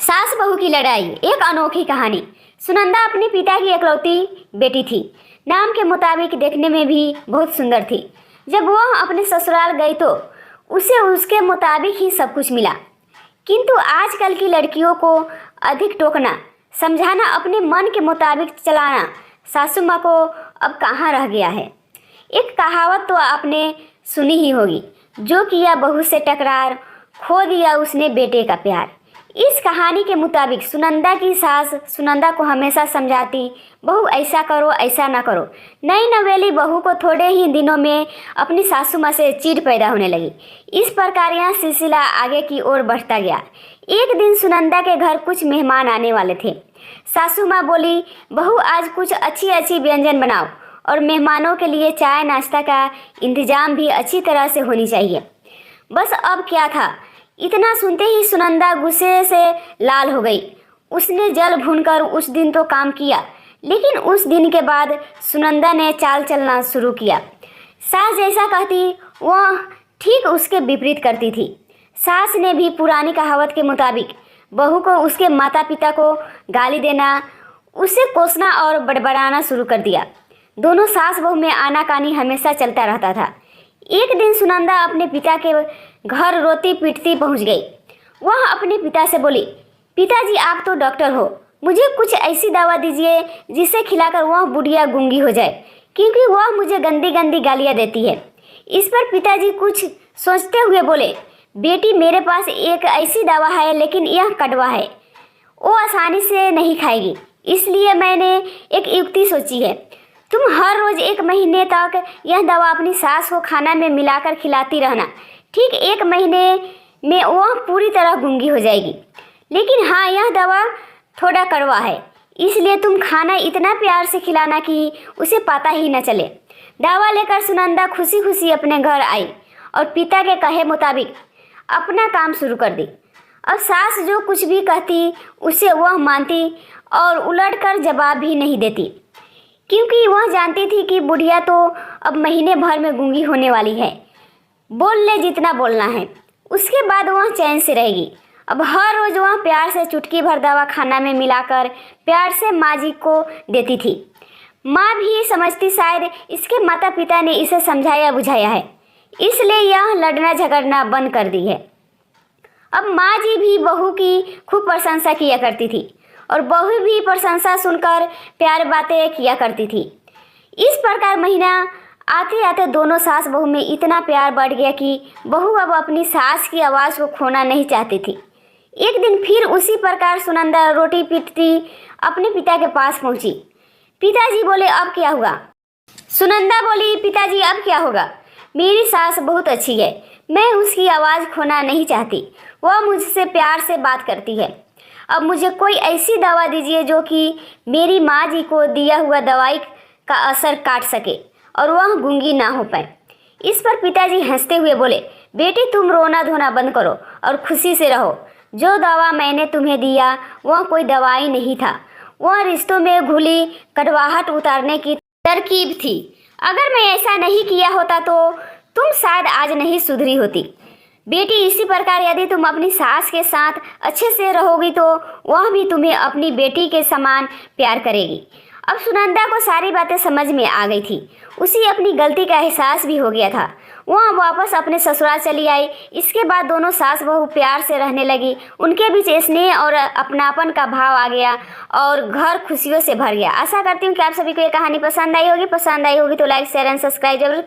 सास बहू की लड़ाई, एक अनोखी कहानी। सुनंदा अपने पिता की इकलौती बेटी थी। नाम के मुताबिक देखने में भी बहुत सुंदर थी। जब वह अपने ससुराल गई तो उसे उसके मुताबिक ही सब कुछ मिला। किंतु आजकल की लड़कियों को अधिक टोकना, समझाना, अपने मन के मुताबिक चलाना सासू माँ को अब कहाँ रह गया है। एक कहावत तो आपने सुनी ही होगी, जो किया बहू से टकरार, खो दिया उसने बेटे का प्यार। इस कहानी के मुताबिक सुनंदा की सास सुनंदा को हमेशा समझाती, बहू ऐसा करो, ऐसा ना करो। नई नवेली बहू को थोड़े ही दिनों में अपनी सासू माँ से चिढ़ पैदा होने लगी। इस प्रकार यह सिलसिला आगे की ओर बढ़ता गया। एक दिन सुनंदा के घर कुछ मेहमान आने वाले थे। सासू माँ बोली, बहू आज कुछ अच्छी अच्छी व्यंजन बनाओ और मेहमानों के लिए चाय नाश्ता का इंतजाम भी अच्छी तरह से होनी चाहिए। बस अब क्या था, इतना सुनते ही सुनंदा गुस्से से लाल हो गई। उसने जल भूनकर उस दिन तो काम किया, लेकिन उस दिन के बाद सुनंदा ने चाल चलना शुरू किया। सास जैसा कहती वह ठीक उसके विपरीत करती थी। सास ने भी पुरानी कहावत के मुताबिक बहू को उसके माता पिता को गाली देना, उसे कोसना और बड़बड़ाना शुरू कर दिया। दोनों सास बहू में आनाकानी हमेशा चलता रहता था। एक दिन सुनंदा अपने पिता के घर रोती पीटती पहुंच गई। वह अपने पिता से बोली, पिताजी आप तो डॉक्टर हो, मुझे कुछ ऐसी दवा दीजिए जिसे खिलाकर वह बुढ़िया गूंगी हो जाए, क्योंकि वह मुझे गंदी गंदी गालियां देती है। इस पर पिताजी कुछ सोचते हुए बोले, बेटी मेरे पास एक ऐसी दवा है, लेकिन यह कड़वा है, वो आसानी से नहीं खाएगी, इसलिए मैंने एक युक्ति सोची है। तुम हर रोज 1 महीने तक यह दवा अपनी सास को खाना में मिलाकर खिलाती रहना। ठीक 1 महीने में वह पूरी तरह गूंगी हो जाएगी। लेकिन हाँ, यह दवा थोड़ा कड़वा है, इसलिए तुम खाना इतना प्यार से खिलाना कि उसे पता ही न चले। दवा लेकर सुनंदा खुशी खुशी अपने घर आई और पिता के कहे मुताबिक अपना काम शुरू कर दी। अब सास जो कुछ भी कहती उसे वह मानती और उलटकर जवाब भी नहीं देती, क्योंकि वह जानती थी कि बुढ़िया तो अब महीने भर में गूंगी होने वाली है। बोल ले जितना बोलना है, उसके बाद वह चैन से रहेगी। अब हर रोज वह प्यार से चुटकी भर दवा खाना में मिलाकर प्यार से माँ जी को देती थी। माँ भी समझती शायद इसके माता पिता ने इसे समझाया बुझाया है, इसलिए यह लड़ना झगड़ना बंद कर दी है। अब माँ जी भी बहू की खूब प्रशंसा किया करती थी और बहू भी प्रशंसा सुनकर प्यार बातें किया करती थी। इस प्रकार महीना आते आते दोनों सास बहू में इतना प्यार बढ़ गया कि बहू अब अपनी सास की आवाज़ को खोना नहीं चाहती थी। एक दिन फिर उसी प्रकार सुनंदा रोटी पीटती अपने पिता के पास पहुंची। पिताजी बोले, अब क्या हुआ? सुनंदा बोली, पिताजी अब क्या होगा? मेरी सास बहुत अच्छी है, मैं उसकी आवाज़ खोना नहीं चाहती, वह मुझसे प्यार से बात करती है। अब मुझे कोई ऐसी दवा दीजिए जो कि मेरी माँ जी को दिया हुआ दवाई का असर काट सके और वह गूंगी ना हो पाए। इस पर पिताजी हंसते हुए बोले, बेटी तुम रोना धोना बंद करो और खुशी से रहो। जो दवा मैंने तुम्हें दिया वह कोई दवाई नहीं था, वह रिश्तों में घुली कड़वाहट उतारने की तरकीब थी। अगर मैं ऐसा नहीं किया होता तो तुम शायद आज नहीं सुधरी होती। बेटी इसी प्रकार यदि तुम अपनी सास के साथ अच्छे से रहोगी तो वह भी तुम्हें अपनी बेटी के समान प्यार करेगी। अब सुनंदा को सारी बातें समझ में आ गई थी। उसे अपनी गलती का एहसास भी हो गया था। वह वापस अपने ससुराल चली आई। इसके बाद दोनों सास बहू प्यार से रहने लगी। उनके बीच स्नेह और अपनापन का भाव आ गया और घर खुशियों से भर गया। आशा करती हूँ कि आप सभी को ये कहानी पसंद आई होगी तो लाइक शेयर एंड सब्सक्राइब जरूर